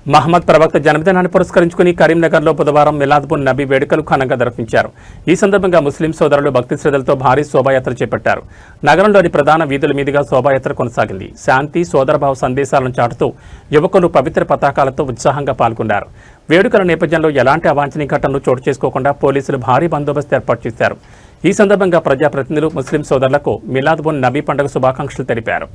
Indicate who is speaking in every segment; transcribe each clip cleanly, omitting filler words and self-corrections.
Speaker 1: మహమ్మద్ ప్రవక్త జన్మదినాన్ని పురస్కరించుకుని కరీంనగర్లో బుధవారం మిలాదున్ నబీ వేడుకలు ఘనంగా నిర్వహించారు. ఈ సందర్భంగా ముస్లిం సోదరులు భక్తి శ్రద్ధలతో భారీ శోభాయాత్ర చేపట్టారు. నగరంలోని ప్రధాన వీధుల మీదుగా శోభాయాత్ర కొనసాగింది. శాంతి, సోదరభావ సందేశాలను చాటుతూ యువకులు పవిత్ర పతాకాలతో ఉత్సాహంగా పాల్గొన్నారు. వేడుకల నేపథ్యంలో ఎలాంటి అవాంఛనీయ ఘటనలు చోటు చేసుకోకుండా పోలీసులు భారీ బందోబస్తు ఏర్పాటు చేశారు. ఈ సందర్భంగా ప్రజాప్రతినిధులు ముస్లిం సోదరులకు మిలాదున్ నబీ పండుగ శుభాకాంక్షలు తెలిపారు.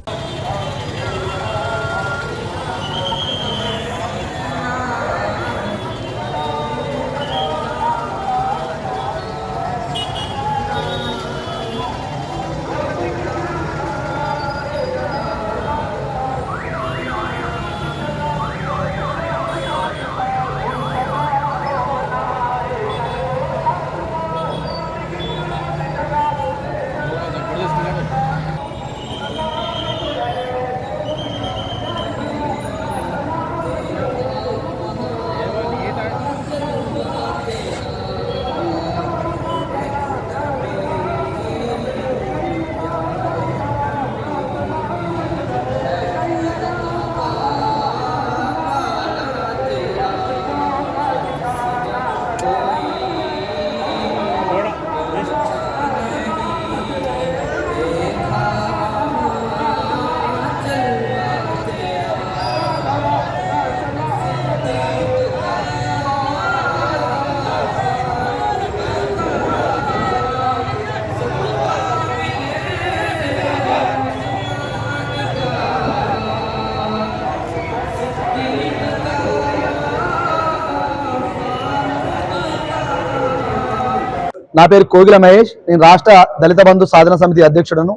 Speaker 2: నా పేరు కోగిల మహేష్. నేను రాష్ట్ర దళిత బంధు సాధన సమితి అధ్యక్షుడను.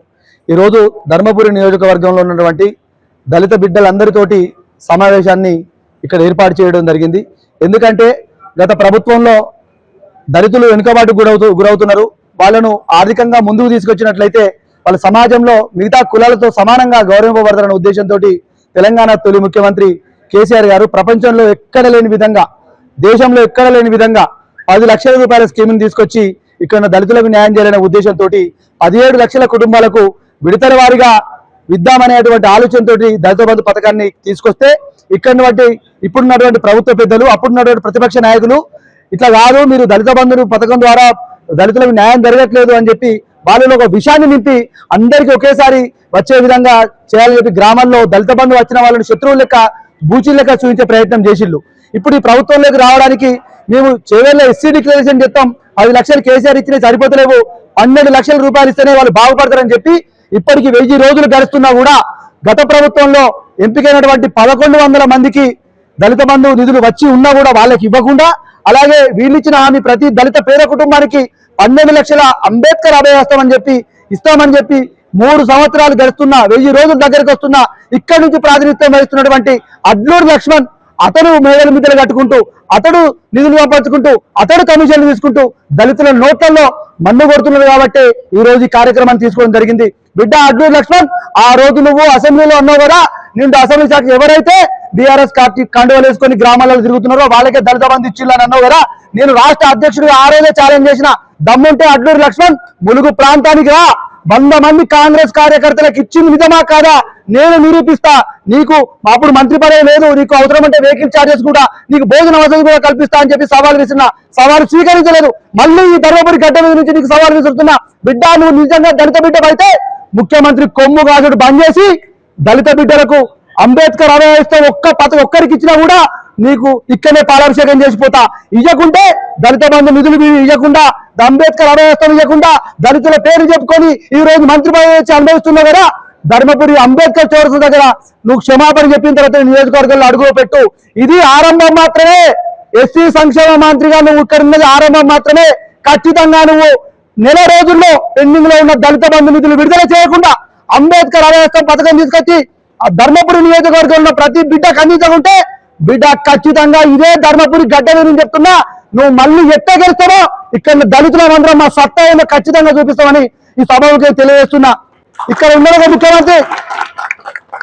Speaker 2: ఈరోజు ధర్మపురి నియోజకవర్గంలో ఉన్నటువంటి దళిత బిడ్డలందరితోటి సమావేశాన్ని ఇక్కడ ఏర్పాటు చేయడం జరిగింది. ఎందుకంటే గత ప్రభుత్వంలో దళితులు వెనుకబాటుకు గురవుతున్నారు. వాళ్ళను ఆర్థికంగా ముందుకు తీసుకొచ్చినట్లయితే వాళ్ళ సమాజంలో మిగతా కులాలతో సమానంగా గౌరవింపబడతారనే ఉద్దేశంతో తెలంగాణ తొలి ముఖ్యమంత్రి కేసీఆర్ గారు ప్రపంచంలో ఎక్కడ లేని విధంగా, దేశంలో ఎక్కడ లేని విధంగా 10 లక్షల రూపాయల స్కీమ్ని తీసుకొచ్చి ఇక్కడ దళితులకు న్యాయం చేయాలనే ఉద్దేశంతో 17 లక్షల కుటుంబాలకు విడతల వారీగా ఇద్దామనేటువంటి ఆలోచనతో దళిత బంధు పథకాన్ని తీసుకొస్తే ఇప్పుడున్నటువంటి ప్రభుత్వ పెద్దలు, అప్పుడున్నటువంటి ప్రతిపక్ష నాయకులు ఇట్లా కాదు, మీరు దళిత బంధు పథకం ద్వారా దళితులకు న్యాయం జరగట్లేదు అని చెప్పి వాళ్ళలో ఒక విషయాన్ని నింపి అందరికీ ఒకేసారి వచ్చే విధంగా చేయాలని చెప్పి గ్రామాల్లో దళిత బంధు వచ్చిన వాళ్ళని శత్రువులు లెక్క, బూచీల లెక్క చూపించే ప్రయత్నం చేసిళ్ళు. ఇప్పుడు ఈ ప్రభుత్వంలోకి రావడానికి మేము చేవేళ్ళ ఎస్సీ డిక్లరేషన్ చెప్తాం, 10 లక్షలు కేసీఆర్ ఇచ్చినా సరిపోతలేవు, 12 లక్షల రూపాయలు ఇస్తేనే వాళ్ళు బాగుపడతారని చెప్పి ఇప్పటికి 1000 రోజులు గడుస్తున్నా కూడా గత ప్రభుత్వంలో ఎంపికైనటువంటి 1100 మందికి దళిత బంధు నిధులు వచ్చి ఉన్నా కూడా వాళ్ళకి ఇవ్వకుండా, అలాగే వీళ్ళిచ్చిన హామీ ప్రతి దళిత పేద కుటుంబానికి 12 లక్షల అంబేద్కర్ అభయహస్తం అని చెప్పి ఇస్తామని చెప్పి 3 సంవత్సరాలు గడుస్తున్నా, 1000 రోజుల దగ్గరికి వస్తున్నా ఇక్కడి నుంచి ప్రాతినిధ్యం వహిస్తున్నటువంటి అడ్లూరు లక్ష్మణ్ అతడు మేడల మిద్దలు కట్టుకుంటూ, అతడు నిధులు పంపించుకుంటూ, అతడు కమిషన్లు తీసుకుంటూ దళితుల నోట్లలో మన్ను కొడుతున్నది కాబట్టి ఈ రోజు ఈ కార్యక్రమాన్ని తీసుకోవడం జరిగింది. బిడ్డ అడ్లూరు లక్ష్మణ్, ఆ రోజు నువ్వు అసెంబ్లీలో అన్నావు కదా, నిండు అసెంబ్లీ శాఖ ఎవరైతే బీఆర్ఎస్ పార్టీ కండువలు వేసుకొని గ్రామాలలో తిరుగుతున్నారో వాళ్ళకే దళిత బంధు ఇచ్చిల్లని అన్నావు కదా, నేను రాష్ట్ర అధ్యక్షుడిగా ఆ రోజే ఛాలెంజ్ చేసిన, దమ్ముంటే అడ్లూరు లక్ష్మణ్ ములుగు ప్రాంతానికి రా, 100 మంది కాంగ్రెస్ కార్యకర్తలకు ఇచ్చింది నిజమా కాదా నేను నిరూపిస్తా, నీకు అప్పుడు మంత్రి పదవి లేదు, నీకు అవసరమంటే వెహికల్ ఛార్జెస్ కూడా, నీకు భోజన వసతి కూడా కల్పిస్తా అని చెప్పి సవాల్ విసిరినా, సవాలు స్వీకరించలేదు. మళ్ళీ ఈ ధర్మపురి గడ్డ మీద నుంచి నీకు సవాల్ విసురుతున్నా. బిడ్డ, నువ్వు నిజంగా దళిత బిడ్డవైతే ముఖ్యమంత్రి కొమ్ము కాజుడు బంద్ చేసి దళిత బిడ్డలకు అంబేద్కర్ అభయహస్తం ఒక్కరికి ఇచ్చినా కూడా నీకు ఇక్కడనే పాలాభిషేకం చేసిపోతా. ఇవ్వకుంటే దళిత బంధు నిధులు ఇవ్వకుండా, అంబేద్కర్ అభయహస్తం ఇవ్వకుండా దళితుల పేరు చెప్పుకొని ఈ రోజు మంత్రి పదవి అనుభవిస్తున్నావు కదా, ధర్మపురి అంబేద్కర్ చౌరస్తా దగ్గర నువ్వు క్షమాపణ చెప్పిన తర్వాత నియోజకవర్గంలో అడుగు పెట్టు. ఇది ఆరంభం మాత్రమే. ఎస్సీ సంక్షేమ మంత్రిగా నువ్వు ఇక్కడ ఉన్నది ఆరంభం మాత్రమే. ఖచ్చితంగా నువ్వు నెల రోజుల్లో పెండింగ్ లో ఉన్న దళిత బంధు నిధులు విడుదల చేయకుండా అంబేద్కర్ అభయహస్తం పథకం తీసుకొచ్చి ఆ ధర్మపురి నియోజకవర్గంలో ప్రతి బిడ్డకు అందించకుంటే బిడ్డ ఖచ్చితంగా ఇదే ధర్మపురి గడ్డ మీద చెప్తున్నా, నువ్వు మళ్ళీ ఎట్ట గెలుస్తావో ఇక్కడ దళితుల మంత్రం మా సత్తా ఏమో ఖచ్చితంగా చూపిస్తామని ఈ సభకు తెలియజేస్తున్నా. ఇక్కడ ఉన్న ముఖ్యమంత్రి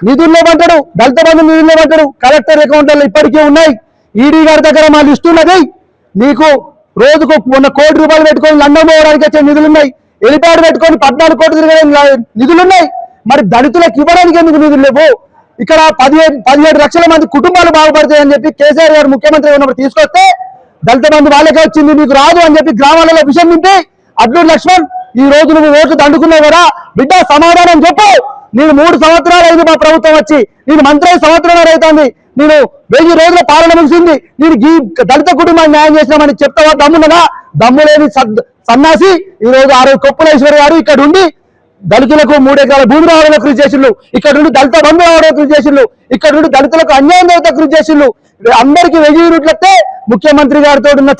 Speaker 2: నిధుల్లో పడ్డాడు, దళిత బంధు నిధుల్లో పడ్డాడు, కలెక్టర్ అకౌంట్లలో ఇప్పటికీ ఉన్నాయి. ఈడీ గారి దగ్గర మా లిస్టు ఉన్నది. నీకు రోజుకు 1 కోటి రూపాయలు పెట్టుకొని లండన్ పోవడానికి వచ్చే నిధులున్నాయి, ఎలిపాడు పెట్టుకొని 14 కోట్లు తిరిగే నిధులున్నాయి. మరి దళితులకు ఇవ్వడానికి ఎందుకు నిధులు లేవు? ఇక్కడ 17 లక్షల మంది కుటుంబాలు బాగుపడతాయని చెప్పి కేసీఆర్ గారు ముఖ్యమంత్రి ఉన్నప్పుడు తీసుకొస్తే దళిత బంధు వాళ్ళకే వచ్చింది, మీకు రాదు అని చెప్పి గ్రామాలలో విషయం నింపి అడ్లూరు లక్ష్మణ్ ఈ రోజు నువ్వు ఓట్లు దండుకున్నావు కదా బిడ్డ, సమాధానం చెప్పు. నేను 3 సంవత్సరాలు అయింది మా ప్రభుత్వం వచ్చి, నేను మంత్రి అయి సంవత్సరం అవుతుంది, నేను 1000 రోజుల పాలన ముగిసింది, నేను ఈ దళిత కుటుంబాన్ని న్యాయం చేసినామని చెప్తావా? దమ్మున్నదా? దమ్ము లేని సన్నాసి ఈ రోజు 6 కొప్పులేశ్వరి గారు ఇక్కడ ఉండి దళితులకు 3 ఎకరాల భూమి రావడంలో కృషి చేసిండు, ఇక్కడ నుండి దళిత బంధు రావడం కృషి చేసిండు, ఇక్కడ నుండి దళితులకు అన్యాయం జరుగుతా కృషి చేసిండు. అందరికీ 1000 యూనిట్లు వస్తే ముఖ్యమంత్రి గారితో ఉన్న